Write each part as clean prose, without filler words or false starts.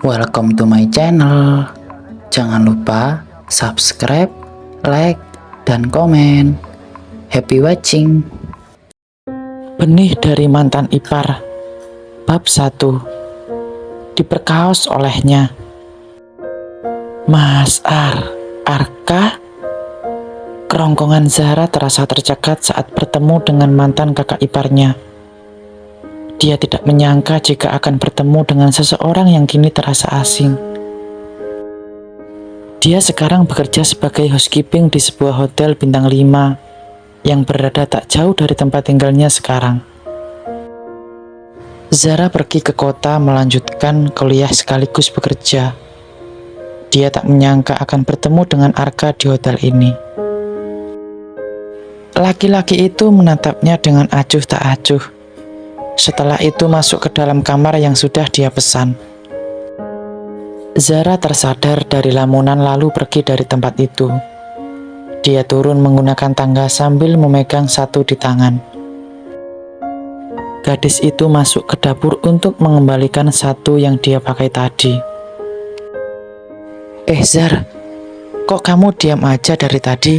Welcome to my channel. Jangan lupa subscribe, like, dan komen. Happy watching. Benih dari mantan ipar. Bab 1. Diperkaos olehnya. Mas Arka? Kerongkongan Zahra terasa tercekat saat bertemu dengan mantan kakak iparnya. Dia tidak menyangka jika akan bertemu dengan seseorang yang kini terasa asing. Dia sekarang bekerja sebagai housekeeping di sebuah hotel bintang 5 yang berada tak jauh dari tempat tinggalnya sekarang. Zahra pergi ke kota melanjutkan kuliah sekaligus bekerja. Dia tak menyangka akan bertemu dengan Arka di hotel ini. Laki-laki itu menatapnya dengan acuh tak acuh. Setelah itu masuk ke dalam kamar yang sudah dia pesan. Zahra tersadar dari lamunan lalu pergi dari tempat itu. Dia turun menggunakan tangga sambil memegang satu di tangan. Gadis itu masuk ke dapur untuk mengembalikan satu yang dia pakai tadi. Zar, kok kamu diam aja dari tadi?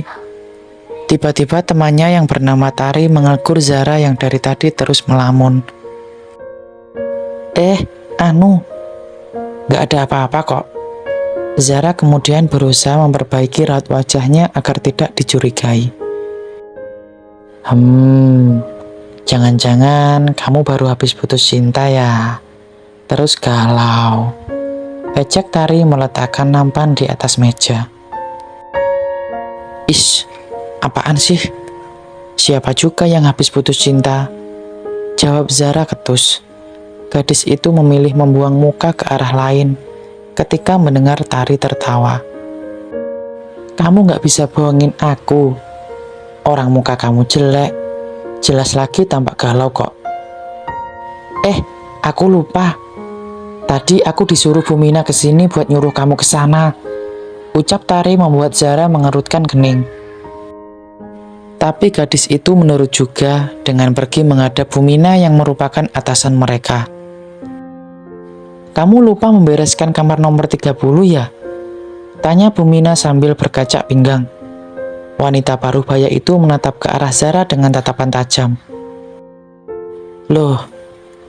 Tiba-tiba temannya yang bernama Tari mengelkur Zahra yang dari tadi terus melamun. Gak ada apa-apa kok. Zahra kemudian berusaha memperbaiki raut wajahnya agar tidak dicurigai. Jangan-jangan kamu baru habis putus cinta ya? Terus galau. Ejek Tari meletakkan nampan di atas meja. Apaan sih? Siapa juga yang habis putus cinta? Jawab Zahra ketus. Gadis itu memilih membuang muka ke arah lain ketika mendengar Tari tertawa. Kamu gak bisa bohongin aku. Orang muka kamu jelek. Jelas lagi tampak galau kok. Aku lupa. Tadi aku disuruh Bu Mina kesini buat nyuruh kamu kesana. Ucap Tari membuat Zahra mengerutkan kening. Tapi gadis itu menurut juga dengan pergi menghadap Bu Mina yang merupakan atasan mereka. Kamu lupa membereskan kamar nomor 30 ya? Tanya Bu Mina sambil berkacak pinggang. Wanita paruh baya itu menatap ke arah Zahra dengan tatapan tajam. Loh,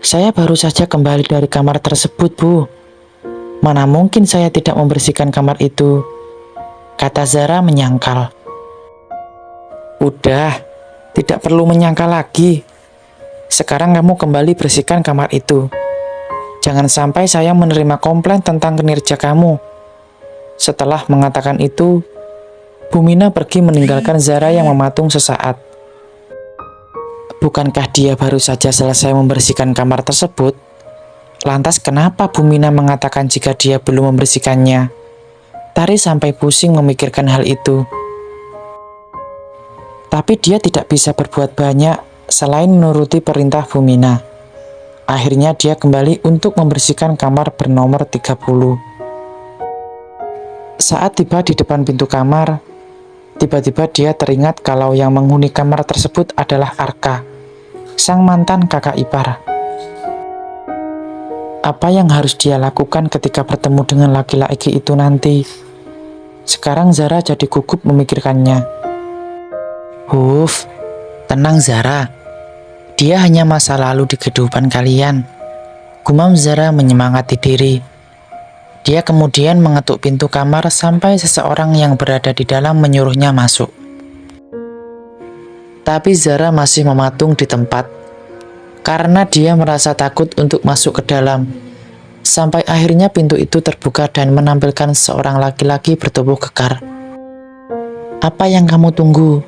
saya baru saja kembali dari kamar tersebut, Bu. Mana mungkin saya tidak membersihkan kamar itu? Kata Zahra menyangkal. Udah, tidak perlu menyangkal lagi. Sekarang kamu kembali bersihkan kamar itu. Jangan sampai saya menerima komplain tentang kinerja kamu. Setelah mengatakan itu, Bu Mina pergi meninggalkan Zahra yang mematung sesaat. Bukankah dia baru saja selesai membersihkan kamar tersebut? Lantas kenapa Bu Mina mengatakan jika dia belum membersihkannya? Tari sampai pusing memikirkan hal itu. Tapi dia tidak bisa berbuat banyak selain menuruti perintah Bu Mina. Akhirnya dia kembali untuk membersihkan kamar bernomor 30. Saat tiba di depan pintu kamar, tiba-tiba dia teringat kalau yang menghuni kamar tersebut adalah Arka, sang mantan kakak ipar. Apa yang harus dia lakukan ketika bertemu dengan laki-laki itu nanti? Sekarang Zahra jadi gugup memikirkannya. Tenang Zahra. Dia hanya masa lalu di kehidupan kalian. Gumam Zahra menyemangati diri. Dia kemudian mengetuk pintu kamar sampai seseorang yang berada di dalam menyuruhnya masuk. Tapi Zahra masih mematung di tempat karena dia merasa takut untuk masuk ke dalam. Sampai akhirnya pintu itu terbuka dan menampilkan seorang laki-laki bertubuh kekar. Apa yang kamu tunggu?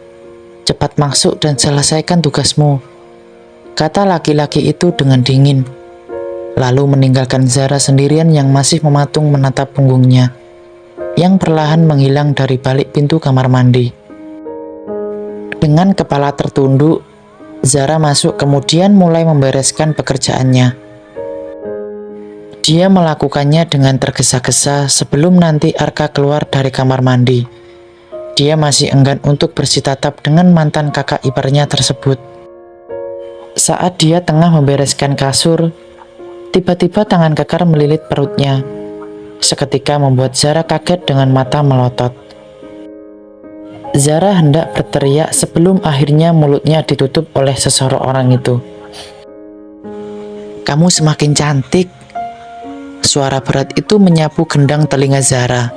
Cepat masuk dan selesaikan tugasmu, kata laki-laki itu dengan dingin. Lalu meninggalkan Zahra sendirian yang masih mematung menatap punggungnya, yang perlahan menghilang dari balik pintu kamar mandi. Dengan kepala tertunduk, Zahra masuk kemudian mulai membereskan pekerjaannya. Dia melakukannya dengan tergesa-gesa sebelum nanti Arka keluar dari kamar mandi. Dia masih enggan untuk bersitatap dengan mantan kakak iparnya tersebut. Saat dia tengah membereskan kasur, tiba-tiba tangan kekar melilit perutnya. seketika membuat Zara kaget dengan mata melotot. Zara hendak berteriak sebelum akhirnya mulutnya ditutup oleh seseorang itu. "Kamu semakin cantik." Suara berat itu menyapu gendang telinga Zara,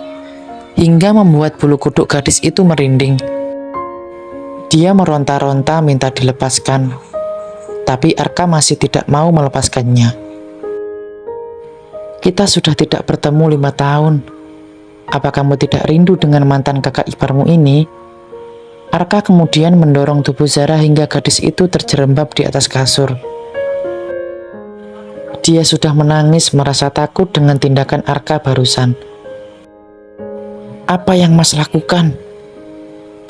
hingga membuat bulu kuduk gadis itu merinding. Dia meronta-ronta minta dilepaskan, tapi Arka masih tidak mau melepaskannya. "Kita sudah tidak bertemu 5 tahun. Apa kamu tidak rindu dengan mantan kakak iparmu ini?" Arka kemudian mendorong tubuh Zara hingga gadis itu terjerembab di atas kasur. Dia sudah menangis merasa takut dengan tindakan Arka barusan. "Apa yang Mas lakukan?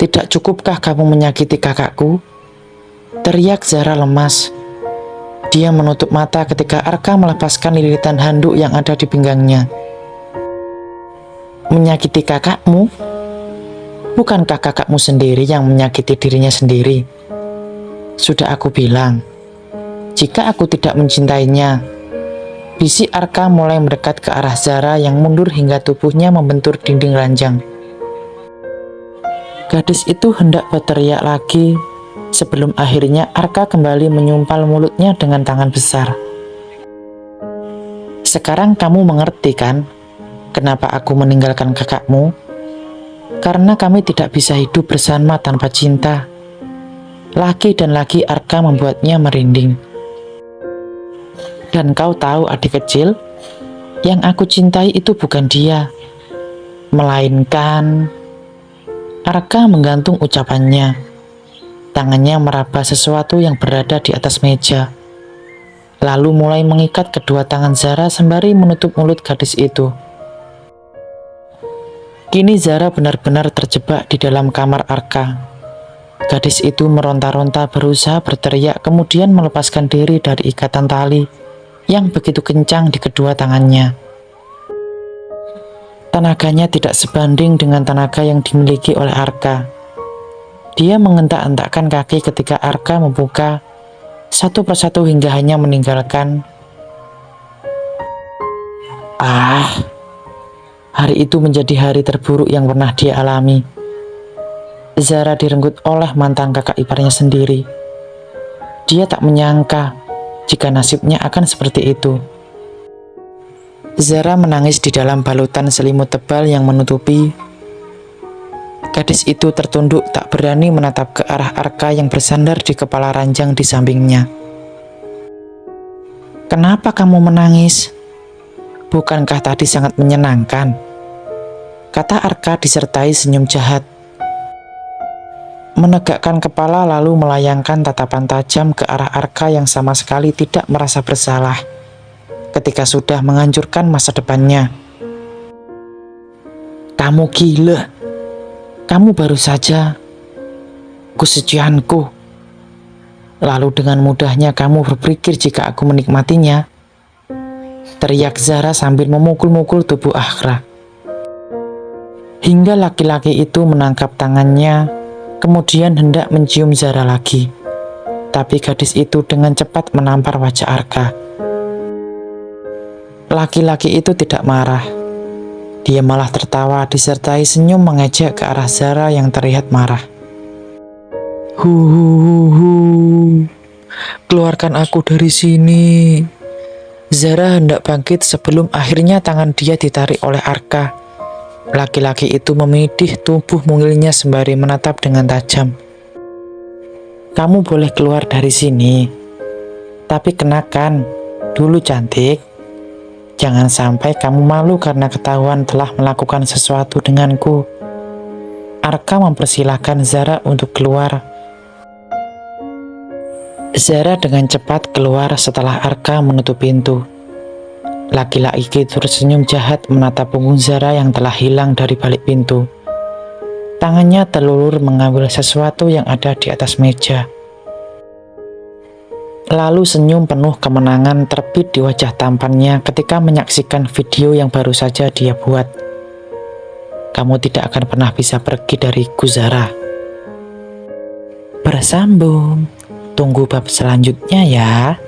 Tidak cukupkah kamu menyakiti kakakku?" teriak Zara lemas. Dia menutup mata ketika Arka melepaskan lilitan handuk yang ada di pinggangnya. "Menyakiti kakakmu? Bukankah kakakmu sendiri yang menyakiti dirinya sendiri? Sudah aku bilang, jika aku tidak mencintainya." Bisik Arka mulai mendekat ke arah Zara yang mundur hingga tubuhnya membentur dinding ranjang. Gadis itu hendak berteriak lagi sebelum akhirnya Arka kembali menyumpal mulutnya dengan tangan besar. "Sekarang kamu mengerti kan kenapa aku meninggalkan kakakmu? Karena kami tidak bisa hidup bersama tanpa cinta." Lagi dan lagi Arka membuatnya merinding. "Dan kau tahu adik kecil, yang aku cintai itu bukan dia, melainkan..." Arka menggantung ucapannya. Tangannya meraba sesuatu yang berada di atas meja, lalu mulai mengikat kedua tangan Zara sembari menutup mulut gadis itu. Kini Zara benar-benar terjebak di dalam kamar Arka. Gadis itu meronta-ronta berusaha berteriak kemudian melepaskan diri dari ikatan tali yang begitu kencang di kedua tangannya. Tenaganya tidak sebanding dengan tenaga yang dimiliki oleh Arka. Dia mengentak-entakkan kaki ketika Arka membuka satu persatu hingga hanya meninggalkan. Hari itu menjadi hari terburuk yang pernah dia alami. Zara direnggut oleh mantan kakak iparnya sendiri. Dia tak menyangka jika nasibnya akan seperti itu. Zara menangis di dalam balutan selimut tebal yang menutupi. Gadis itu tertunduk tak berani menatap ke arah Arka yang bersandar di kepala ranjang di sampingnya. "Kenapa kamu menangis? Bukankah tadi sangat menyenangkan?" kata Arka disertai senyum jahat. Menegakkan kepala lalu melayangkan tatapan tajam ke arah Arka yang sama sekali tidak merasa bersalah ketika sudah menghancurkan masa depannya. "Kamu gila. Kamu baru saja kesucianku. Lalu dengan mudahnya kamu berpikir jika aku menikmatinya," teriak Zara sambil memukul-mukul tubuh Arka. Hingga laki-laki itu menangkap tangannya kemudian hendak mencium Zara lagi. Tapi gadis itu dengan cepat menampar wajah Arka. Laki-laki itu tidak marah. Dia malah tertawa disertai senyum mengejek ke arah Zara yang terlihat marah. Keluarkan aku dari sini." Zara hendak bangkit sebelum akhirnya tangan dia ditarik oleh Arka. Laki-laki itu memidih tubuh mungilnya sembari menatap dengan tajam. "Kamu boleh keluar dari sini, tapi kenakan dulu cantik. Jangan sampai kamu malu karena ketahuan telah melakukan sesuatu denganku." Arka mempersilahkan Zara untuk keluar. Zara dengan cepat keluar setelah Arka menutup pintu. Laki-laki itu tersenyum jahat menatap punggung Zara yang telah hilang dari balik pintu. Tangannya terulur mengambil sesuatu yang ada di atas meja. Lalu senyum penuh kemenangan terbit di wajah tampannya ketika menyaksikan video yang baru saja dia buat. "Kamu tidak akan pernah bisa pergi dariku, Zara." Bersambung. Tunggu bab selanjutnya ya.